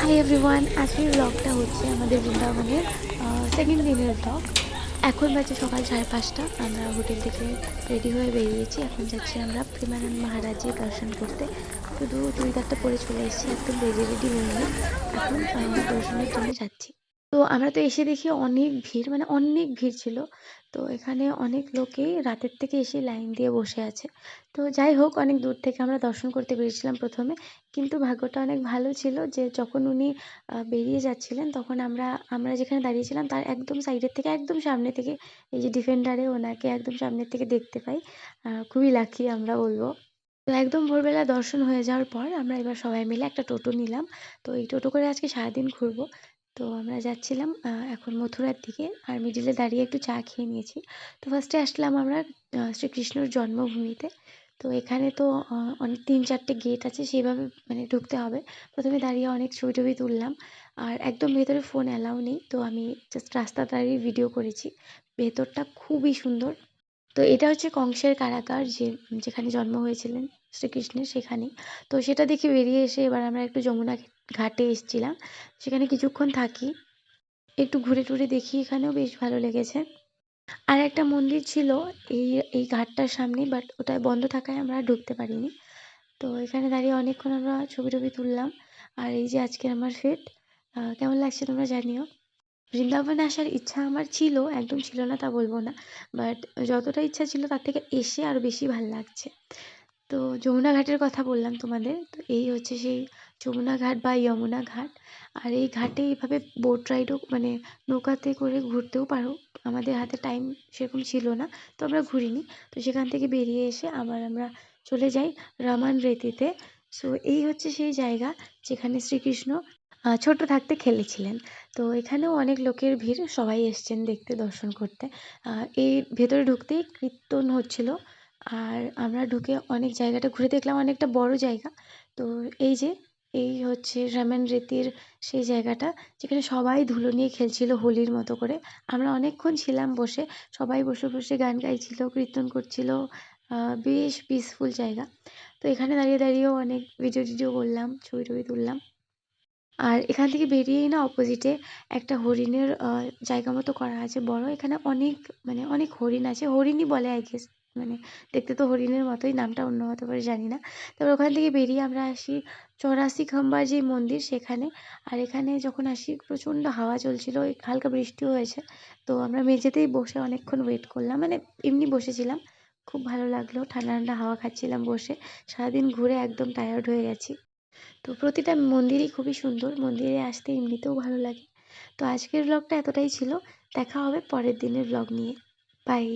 Hi everyone, আজকের ব্লগটা হচ্ছে আমাদের বৃন্দাবনের সেকেন্ড দিনের ব্লগ। এখন বাজে সকাল 5:30। আমরা হোটেল থেকে রেডি হয়ে বেরিয়েছি। এখন যাচ্ছি আমরা প্রেমানন্দ মহারাজের দর্শন করতে। শুধু চুড়িদারটা পরে চলে এসেছি, একদম রেডি রেডি হইনি। এখন দর্শনের জন্য যাচ্ছি। তো আমরা তো এসে দেখি অনেক ভিড়, মানে অনেক ভিড় ছিল। তো এখানে অনেক লোকেই রাতের থেকে এসে লাইন দিয়ে বসে আছে। তো যাই হোক, অনেক দূর থেকে আমরা দর্শন করতে পেরেছিলাম প্রথমে। কিন্তু ভাগ্যটা অনেক ভালো ছিল যে যখন উনি বেরিয়ে যাচ্ছিলেন, তখন আমরা যেখানে দাঁড়িয়েছিলাম তার একদম সাইডের থেকে, একদম সামনে থেকে এই যে ডিফেন্ডারে ওনাকে একদম সামনের থেকে দেখতে পাই। খুবই লাকি আমরা বলবো। তো একদম ভোরবেলা দর্শন হয়ে যাওয়ার পর আমরা এবার সবাই মিলে একটা টোটো নিলাম। তো এই টোটো করে আজকে সারাদিন ঘুরবো। তো আমরা যাচ্ছিলাম এখন মথুরার দিকে, আর মিডিলে দাঁড়িয়ে একটু চা খেয়ে নিয়েছি। তো ফার্স্টে আসলাম আমরা শ্রীকৃষ্ণর জন্মভূমিতে। তো এখানে তো অনেক ৩-৪টে গেট আছে, সেইভাবে মানে ঢুকতে হবে। প্রথমে দাঁড়িয়ে অনেক ছবি টবি তুললাম। আর একদম ভেতরে ফোন অ্যালাউ নেই, তো আমি জাস্ট রাস্তা দাঁড়িয়ে ভিডিও করেছি। ভেতরটা খুবই সুন্দর। তো এটা হচ্ছে কংসের কারাগার, যেখানে জন্ম হয়েছিলেন শ্রীকৃষ্ণের, সেখানেই। তো সেটা দেখে বেরিয়ে এসে এবার আমরা একটু যমুনা ঘাটে এসেছিলাম। সেখানে কিছুক্ষণ থাকি, একটু ঘুরে টুরে দেখি, এখানেও বেশ ভালো লেগেছে। আর একটা মন্দির ছিল এই এই ঘাটটার সামনে, বাট ওটা বন্ধ থাকায় আমরা ঢুকতে পারিনি। তো এখানে দাঁড়িয়ে অনেকক্ষণ আমরা ছবি টবি তুললাম। আর এই যে আজকে আমার ফিট, কেমন লাগছে তোমরা জানিও। বৃন্দাবনে আসার ইচ্ছা আমার ছিল, একদম ছিল না তা বলবো না। বাট যতটা ইচ্ছা ছিল তার থেকে এসে আরও বেশি ভাল লাগছে। তো যমুনা ঘাটের কথা বললাম তোমাদের, তো এই হচ্ছে সেই যমুনা ঘাট বা যমুনা ঘাট। আর এই ঘাটে এইভাবে বোট রাইডও, মানে নৌকাতে করে ঘুরতেও পারো। আমাদের হাতে টাইম সেরকম ছিল না, তো আমরা ঘুরিনি। তো সেখান থেকে বেরিয়ে এসে আবার আমরা চলে যাই রামান রেতিতে। সো এই হচ্ছে সেই জায়গা যেখানে শ্রীকৃষ্ণ ছোট থাকতে খেলেছিলেন। তো এখানেও অনেক লোকের ভিড়, সবাই এসছেন দেখতে, দর্শন করতে। এই ভেতরে ঢুকতেই কীর্তন হচ্ছিল। আর আমরা ঢুকে অনেক জায়গাটা ঘুরে দেখলাম, অনেকটা বড় জায়গা। তো এই যে এই হচ্ছে রামান রেতির সেই জায়গাটা, যেখানে সবাই ধুলো নিয়ে খেলছিল হোলির মতো করে। আমরা অনেকক্ষণ ছিলাম বসে, সবাই বসে বসে গান গাইছিল, কীর্তন করছিল। বেশ পিসফুল জায়গা। তো এখানে দাঁড়িয়ে দাঁড়িয়েও অনেক ভিডিও টিডিও করলাম, ছবি টবি তুললাম। আর এখান থেকে বেরিয়েই না অপোজিটে একটা হরিণের জায়গা মতো করা আছে বড়। এখানে অনেক, মানে অনেক হরিণ আছে, হরিণই বলে আই গেস। মানে দেখতে তো হরিণের মতোই, নামটা অন্য হতে পারে জানি না। তারপর ওখান থেকে বেরিয়ে আমরা আসি 84 খাম্বার যে মন্দির সেখানে। আর এখানে যখন আসি প্রচণ্ড হাওয়া চলছিল, হালকা বৃষ্টিও হয়েছে। তো আমরা মেঝেতেই বসে অনেকক্ষণ ওয়েট করলাম, মানে এমনি বসেছিলাম। খুব ভালো লাগলো, ঠান্ডা ঠান্ডা হাওয়া খাচ্ছিলাম বসে। সারাদিন ঘুরে একদম টায়ার্ড হয়ে গেছি। তো প্রতিটা মন্দিরই খুবই সুন্দর, মন্দিরে আসতে এমনিতেও ভালো লাগে। তো আজকের ব্লগটা এতটাই ছিল। দেখা হবে পরের দিনের ব্লগ নিয়ে। বাই।